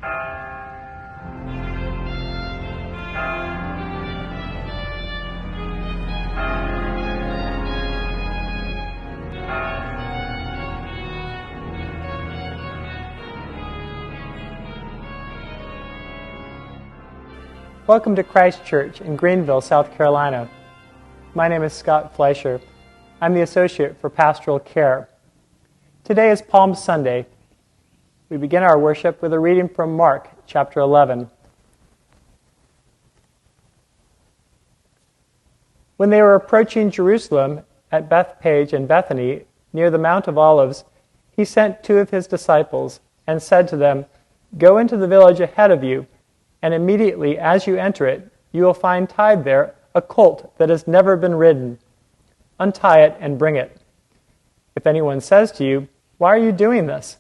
Welcome to Christ Church in Greenville, South Carolina. My name is Scott Fleischer. I'm the Associate for Pastoral Care. Today is Palm Sunday. We begin our worship with a reading from Mark, chapter 11. When they were approaching Jerusalem at Bethphage and Bethany, near the Mount of Olives, he sent 2 of his disciples and said to them, "Go into the village ahead of you, and immediately as you enter it, you will find tied there a colt that has never been ridden. Untie it and bring it. If anyone says to you, 'Why are you doing this?'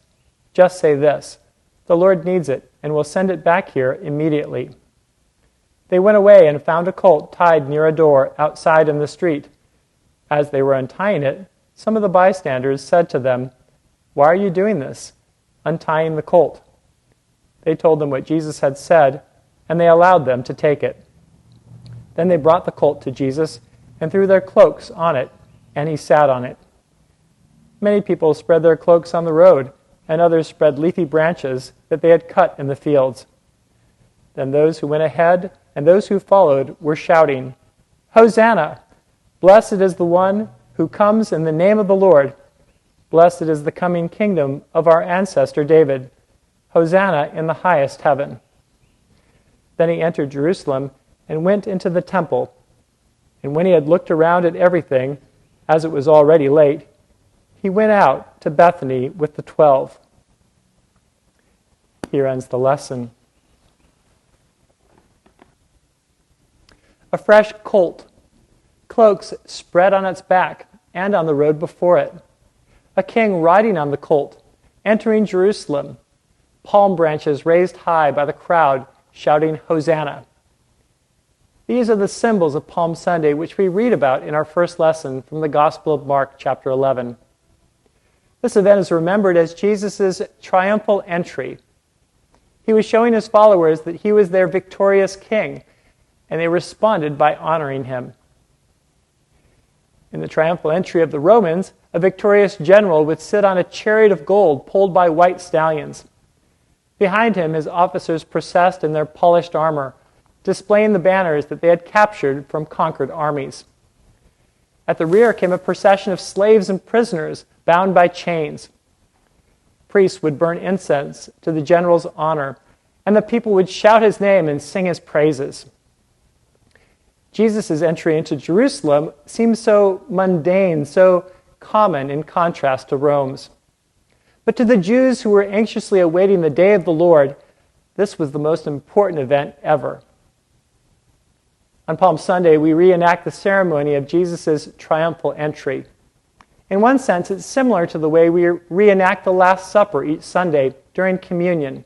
just say this, 'The Lord needs it, and will send it back here immediately.'" They went away and found a colt tied near a door outside in the street. As they were untying it, some of the bystanders said to them, "Why are you doing this, untying the colt?" They told them what Jesus had said, and they allowed them to take it. Then they brought the colt to Jesus and threw their cloaks on it, and he sat on it. Many people spread their cloaks on the road, and others spread leafy branches that they had cut in the fields. Then those who went ahead and those who followed were shouting, "Hosanna! Blessed is the one who comes in the name of the Lord. Blessed is the coming kingdom of our ancestor David. Hosanna in the highest heaven." Then he entered Jerusalem and went into the temple. And when he had looked around at everything, as it was already late, he went out to Bethany with the 12. Here ends the lesson. A fresh colt, cloaks spread on its back and on the road before it. A king riding on the colt, entering Jerusalem. Palm branches raised high by the crowd, shouting, "Hosanna." These are the symbols of Palm Sunday, which we read about in our first lesson from the Gospel of Mark, chapter 11. This event is remembered as Jesus' triumphal entry. He was showing his followers that he was their victorious king, and they responded by honoring him. In the triumphal entry of the Romans, a victorious general would sit on a chariot of gold pulled by white stallions. Behind him, his officers processed in their polished armor, displaying the banners that they had captured from conquered armies. At the rear came a procession of slaves and prisoners bound by chains. Priests would burn incense to the general's honor, and the people would shout his name and sing his praises. Jesus' entry into Jerusalem seems so mundane, so common in contrast to Rome's. But to the Jews who were anxiously awaiting the day of the Lord, this was the most important event ever. On Palm Sunday, we reenact the ceremony of Jesus' triumphal entry. In one sense, it's similar to the way we reenact the Last Supper each Sunday during communion.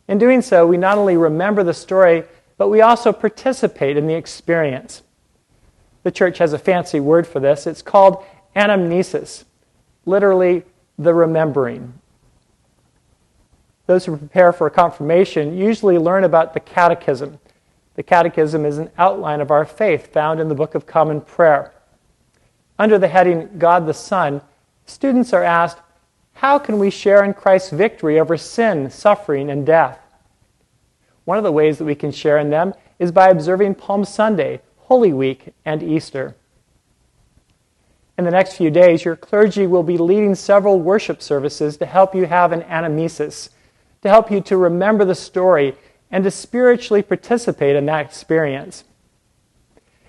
In doing so, we not only remember the story, but we also participate in the experience. The church has a fancy word for this. It's called anamnesis, literally the remembering. Those who prepare for confirmation usually learn about the Catechism. The Catechism is an outline of our faith found in the Book of Common Prayer. Under the heading God the Son, students are asked, how can we share in Christ's victory over sin, suffering, and death? One of the ways that we can share in them is by observing Palm Sunday, Holy Week, and Easter. In the next few days, your clergy will be leading several worship services to help you have an anamnesis, to help you to remember the story and to spiritually participate in that experience.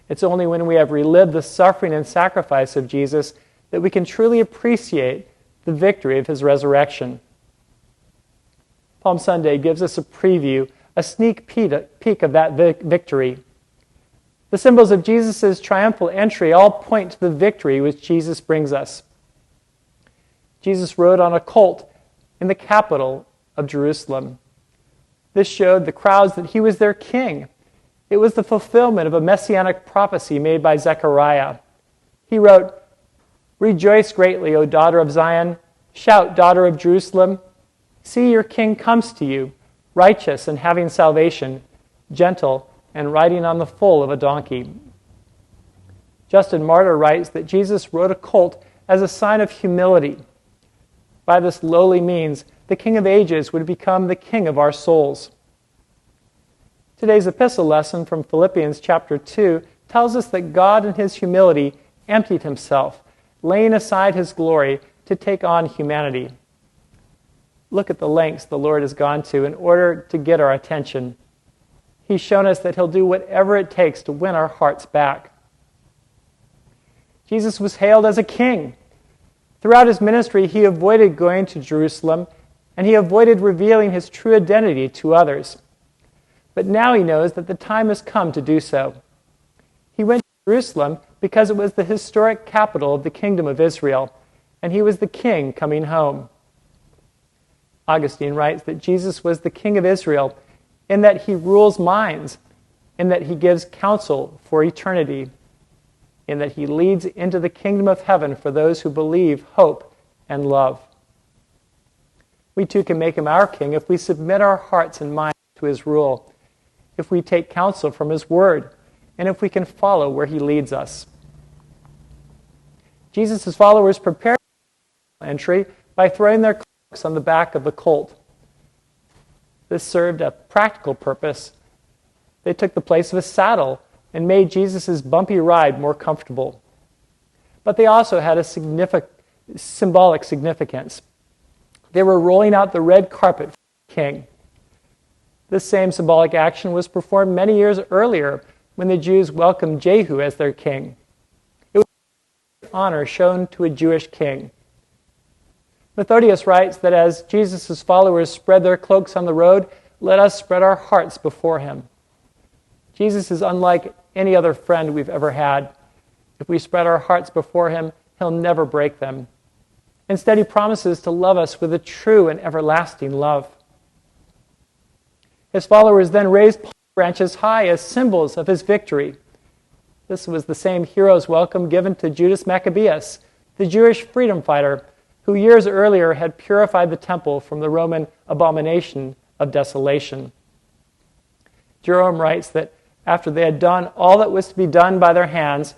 It's only when we have relived the suffering and sacrifice of Jesus that we can truly appreciate the victory of his resurrection. Palm Sunday gives us a preview, a sneak peek of that victory. The symbols of Jesus' triumphal entry all point to the victory which Jesus brings us. Jesus rode on a colt in the capital of Jerusalem. This showed the crowds that he was their king. It was the fulfillment of a messianic prophecy made by Zechariah. He wrote, "Rejoice greatly, O daughter of Zion. Shout, daughter of Jerusalem. See, your king comes to you, righteous and having salvation, gentle and riding on the foal of a donkey." Justin Martyr writes that Jesus rode a colt as a sign of humility. By this lowly means, the King of Ages would become the King of our souls. Today's epistle lesson from Philippians chapter 2 tells us that God in his humility emptied himself, laying aside his glory to take on humanity. Look at the lengths the Lord has gone to in order to get our attention. He's shown us that he'll do whatever it takes to win our hearts back. Jesus was hailed as a king. Throughout his ministry, he avoided going to Jerusalem, and he avoided revealing his true identity to others. But now he knows that the time has come to do so. He went to Jerusalem because it was the historic capital of the kingdom of Israel, and he was the king coming home. Augustine writes that Jesus was the king of Israel in that he rules minds, in that he gives counsel for eternity, in that he leads into the kingdom of heaven for those who believe, hope, and love. We too can make him our king if we submit our hearts and minds to his rule, if we take counsel from his word, and if we can follow where he leads us. Jesus' followers prepared for entry by throwing their cloaks on the back of the colt. This served a practical purpose. They took the place of a saddle and made Jesus' bumpy ride more comfortable. But they also had a symbolic significance. They were rolling out the red carpet for the king. This same symbolic action was performed many years earlier when the Jews welcomed Jehu as their king. It was an honor shown to a Jewish king. Methodius writes that as Jesus' followers spread their cloaks on the road, let us spread our hearts before him. Jesus is unlike any other friend we've ever had. If we spread our hearts before him, he'll never break them. Instead, he promises to love us with a true and everlasting love. His followers then raised palm branches high as symbols of his victory. This was the same hero's welcome given to Judas Maccabeus, the Jewish freedom fighter, who years earlier had purified the temple from the Roman abomination of desolation. Jerome writes that after they had done all that was to be done by their hands,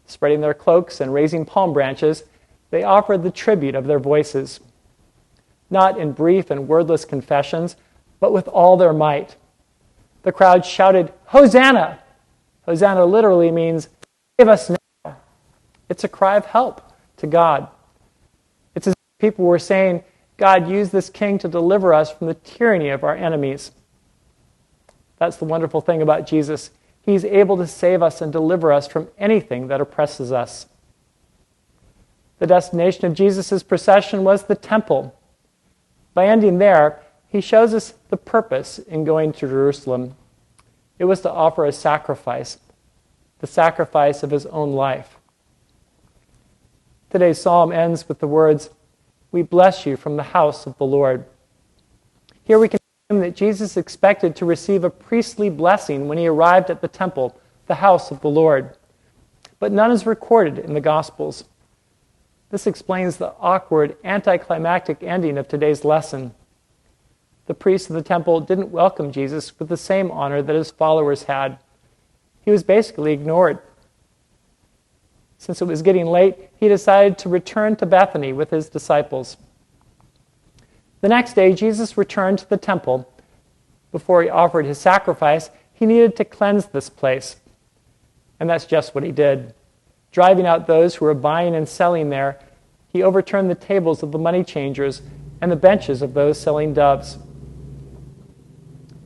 spreading their cloaks and raising palm branches, they offered the tribute of their voices, not in brief and wordless confessions, but with all their might. The crowd shouted, "Hosanna!" Hosanna literally means, "Save us now." It's a cry of help to God. It's as if people were saying, "God, use this king to deliver us from the tyranny of our enemies." That's the wonderful thing about Jesus. He's able to save us and deliver us from anything that oppresses us. The destination of Jesus' procession was the temple. By ending there, he shows us the purpose in going to Jerusalem. It was to offer a sacrifice, the sacrifice of his own life. Today's psalm ends with the words, "We bless you from the house of the Lord." Here we can assume that Jesus expected to receive a priestly blessing when he arrived at the temple, the house of the Lord. But none is recorded in the Gospels. This explains the awkward, anticlimactic ending of today's lesson. The priest of the temple didn't welcome Jesus with the same honor that his followers had. He was basically ignored. Since it was getting late, he decided to return to Bethany with his disciples. The next day, Jesus returned to the temple. Before he offered his sacrifice, he needed to cleanse this place. And that's just what he did. Driving out those who were buying and selling there, he overturned the tables of the money changers and the benches of those selling doves.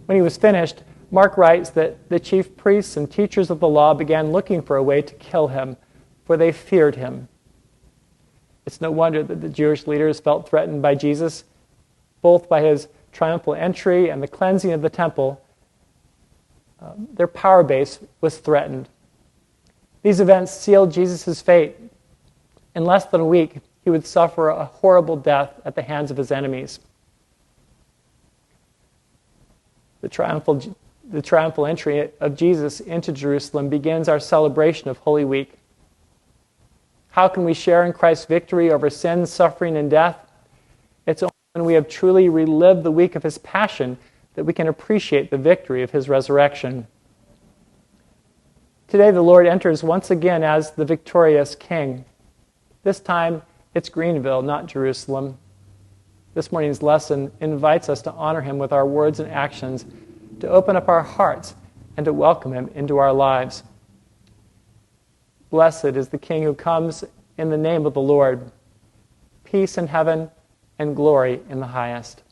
When he was finished, Mark writes that the chief priests and teachers of the law began looking for a way to kill him, for they feared him. It's no wonder that the Jewish leaders felt threatened by Jesus, both by his triumphal entry and the cleansing of the temple. Their power base was threatened. These events sealed Jesus' fate. In less than a week, he would suffer a horrible death at the hands of his enemies. The triumphal entry of Jesus into Jerusalem begins our celebration of Holy Week. How can we share in Christ's victory over sin, suffering, and death? It's only when we have truly relived the week of his passion, that we can appreciate the victory of his resurrection. Today the Lord enters once again as the victorious King. This time it's Greenville, not Jerusalem. This morning's lesson invites us to honor him with our words and actions, to open up our hearts, and to welcome him into our lives. Blessed is the King who comes in the name of the Lord. Peace in heaven and glory in the highest.